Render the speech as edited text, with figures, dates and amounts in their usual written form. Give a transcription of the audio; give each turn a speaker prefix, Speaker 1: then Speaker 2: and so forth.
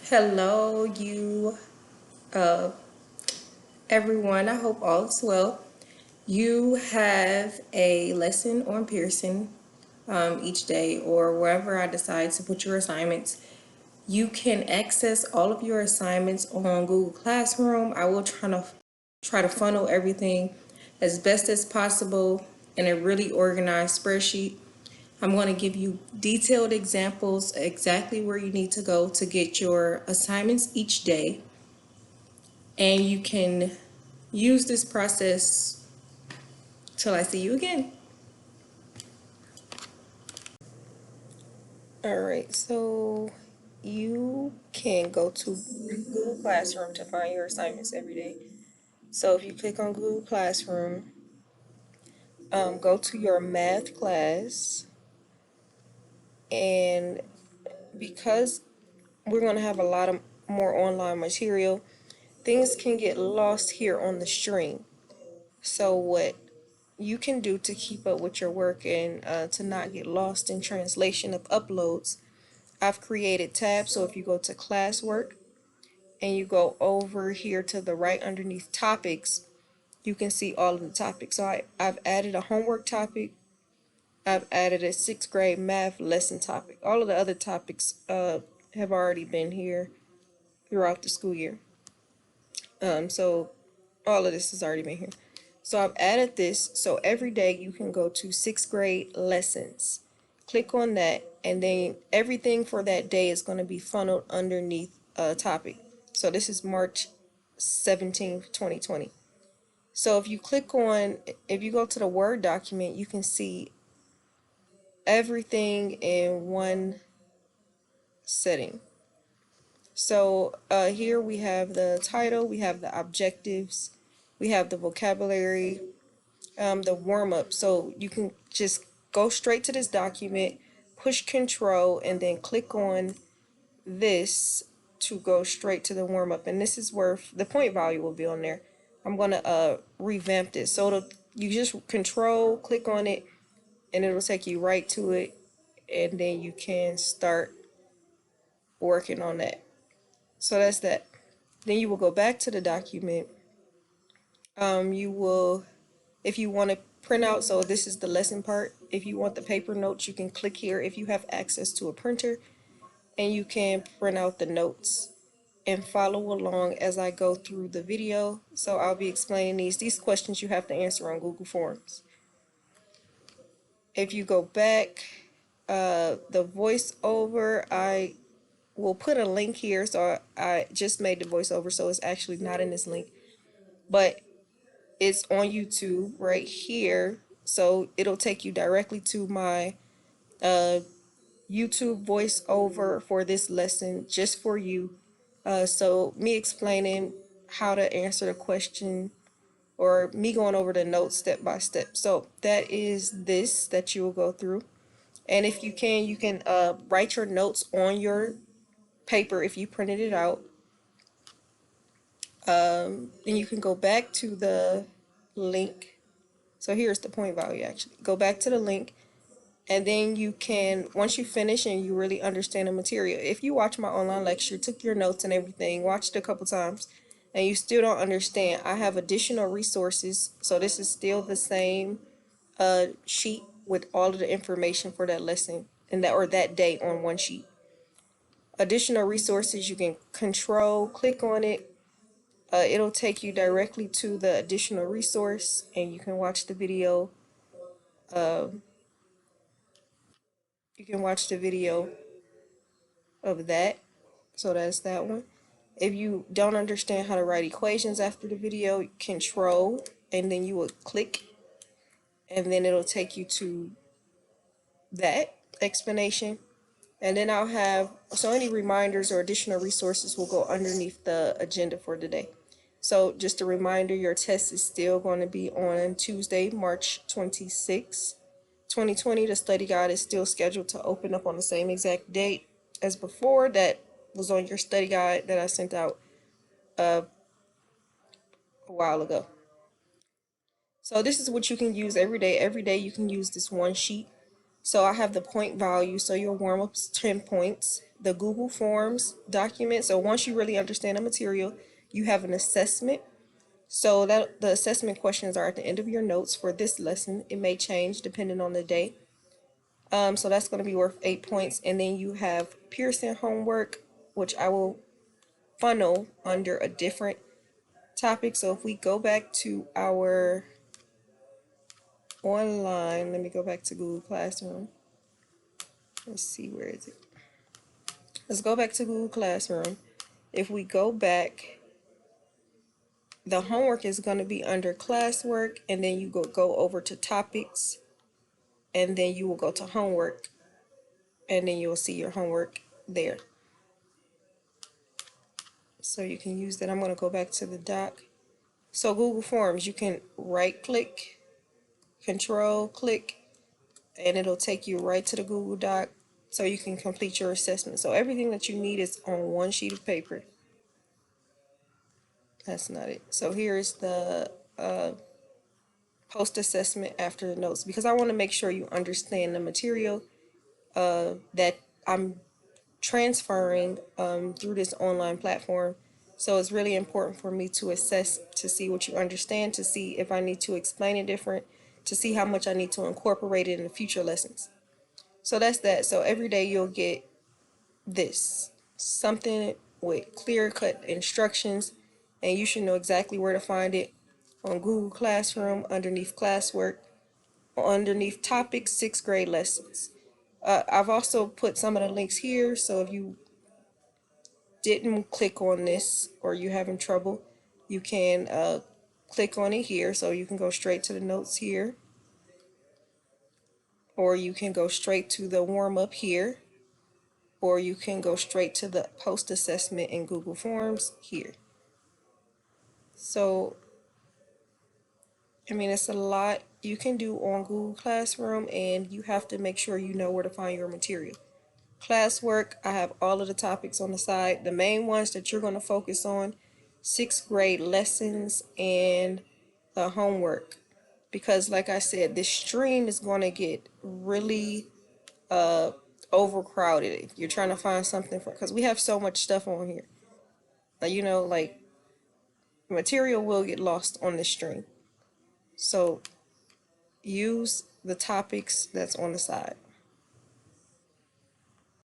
Speaker 1: Hello, uh, everyone. I hope all is well. You have a lesson on Pearson each day, or wherever I decide to put your assignments. You can access all of your assignments on Google Classroom. I will try to funnel everything as best as possible in a really organized spreadsheet. I'm going to give you detailed examples exactly where you need to go to get your assignments each day. And you can use this process till I see you again. All right, so you can go to Google Classroom to find your assignments every day. So if you click on Google Classroom, go to your math class, and because we're going to have a lot of more online material, things can get lost here on the stream. So what you can do to keep up with your work and to not get lost in translation of uploads, I've created tabs. So if you go to classwork and you go over here to the right underneath topics, you can see all of the topics. So I've added a homework topic. I've added a 6th grade math lesson topic. All of the other topics have already been here throughout the school year. So all of this has already been here. So I've added this, so every day you can go to 6th grade lessons. Click on that, and then everything for that day is going to be funneled underneath a topic. So this is March 17th, 2020. So if you go to the Word document, you can see everything in one setting. So here we have the title, we have the objectives, we have the vocabulary, the warm up. So you can just go straight to this document, push Control, and then click on this to go straight to the warm up. And this is where the point value will be on there. I'm gonna revamp this. So you just Control, click on it, and it'll take you right to it, and then you can start working on that. So that's that. Then you will go back to the document. You will, if you want to print out, so this is the lesson part. If you want the paper notes, you can click here if you have access to a printer, and you can print out the notes and follow along as I go through the video. So I'll be explaining these questions you have to answer on Google Forms. If you go back, the voiceover, I will put a link here. So I just made the voiceover, so it's actually not in this link, but it's on YouTube right here. So it'll take you directly to my YouTube voiceover for this lesson just for you. So me explaining how to answer the question, or me going over the notes step by step. So that is this that you will go through. And if you can write your notes on your paper if you printed it out. Then you can go back to the link. So here's the point value actually. Go back to the link, and then you can, once you finish and you really understand the material, if you watch my online lecture, took your notes and everything, watched it a couple times, and you still don't understand, I have additional resources. So this is still the same sheet with all of the information for that lesson and that day on one sheet. Additional resources, you can Control, click on it. It'll take you directly to the additional resource, and you can watch the video. You can watch the video of that. So that's that one. If you don't understand how to write equations after the video, Control, and then you will click, and then it'll take you to that explanation. And then I'll have, so any reminders or additional resources will go underneath the agenda for today. So just a reminder, your test is still going to be on Tuesday, March 26th, 2020. The study guide is still scheduled to open up on the same exact date as before. That was on your study guide that I sent out a while ago. So this is what you can use every day. Every day you can use this one sheet So I have the point value, so your warm-up's 10 points. The Google Forms document, so once you really understand the material, you have an assessment. So that the assessment questions are at the end of your notes for this lesson. It may change depending on the day. So that's going to be worth 8 points. And then you have Pearson Homework, which I will funnel under a different topic. So if we go back to our online, let me go back to Google Classroom. Let's see, where is it? Let's go back to Google Classroom. If we go back, the homework is going to be under classwork, and then you go over to topics, and then you will go to homework, and then you'll see your homework there. So you can use that. I'm going to go back to the doc. So Google Forms, you can right click, control click, and it'll take you right to the Google Doc so you can complete your assessment. So everything that you need is on one sheet of paper. That's not it. So here's the post assessment after the notes, because I want to make sure you understand the material that I'm transferring through this online platform. So it's really important for me to assess, to see what you understand, to see if I need to explain it different, to see how much I need to incorporate it in the future lessons. So that's that. So every day you'll get this, something with clear-cut instructions, and you should know exactly where to find it on Google Classroom, underneath classwork, underneath topics, 6th grade lessons. I've also put some of the links here, so if you didn't click on this or you're having trouble, you can click on it here, so you can go straight to the notes here, or you can go straight to the warm-up here, or you can go straight to the post assessment in Google Forms here. So, I mean, it's a lot you can do on Google Classroom, and you have to make sure you know where to find your material. Classwork, I have all of the topics on the side. The main ones that you're going to focus on, 6th grade lessons and the homework. Because like I said, this stream is going to get really overcrowded if you're trying to find something for, because we have so much stuff on here. Like material will get lost on this stream. So use the topics that's on the side.